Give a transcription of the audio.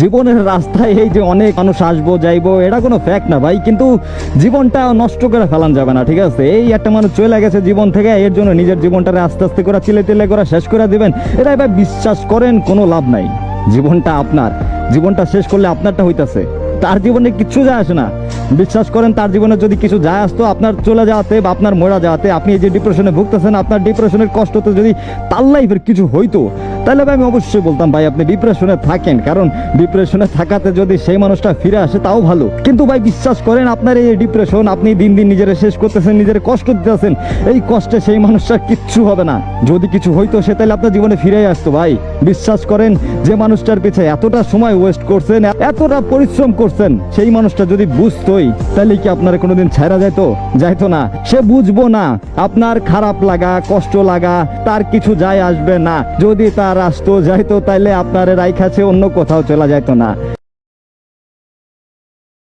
জীবনের রাস্তায় এই যে অনেক মানুষ আসবো যাইবো এটা কোনো ফ্যাক্ট না ভাই, কিন্তু জীবনটা নষ্ট করে ফেলান যাবে না, ঠিক আছে? এই একটা মানুষ চলে গেছে জীবন থেকে, এর জন্য নিজের জীবনটা আস্তে আস্তে করে তিলে তিলে করে শেষ করে দিবেন, এটা ভাই বিশ্বাস করেন কোনো লাভ নাই। জীবনটা আপনার, জীবনটা শেষ করলে আপনারটা হইতাছে, তার জীবনে কিচ্ছু যায় আসে না। বিশ্বাস করেন তার জীবনে যদি কিছু যায় আসতো আপনার চলে যাওয়াতে বা আপনার মরা যাওয়াতে, আপনি এই যে ডিপ্রেশনে ভুগতেছেন, আপনার ডিপ্রেশনের কষ্টতে যদি তার লাইফের কিছু হইতো, তাহলে ভাই আমি অবশ্যই বলতাম ভাই আপনি ডিপ্রেশনে থাকেন, কারণ ডিপ্রেশনে থাকাতে যদি সেই মানুষটা ফিরে আসে তাও ভালো। কিন্তু ভাই বিশ্বাস করেন আপনার এই ডিপ্রেশন, আপনি দিন দিন নিজের শেষ করতেছেন, নিজের কষ্ট দিতেছেন, এই কষ্টে সেই মানুষটার কিচ্ছু হবে না। যদি কিছু হইতো সে তাহলে আপনার জীবনে ফিরে আসতো ভাই। বিশ্বাস করেন যে মানুষটার পিছে এতটা সময় ওয়েস্ট করছেন, এতটা পরিশ্রম করছেন, সেই মানুষটা যদি বুঝতোই তাহলে কি আপনার কোনোদিন ছাড়া যাইতো না। সে বুঝবো না আপনার খারাপ লাগা, কষ্ট লাগা, তার কিছু যায় আসবে না। যদি তার আসতো যাইতো তাইলে আপনার রাইখাছে অন্য কোথাও চলে যাইতো না।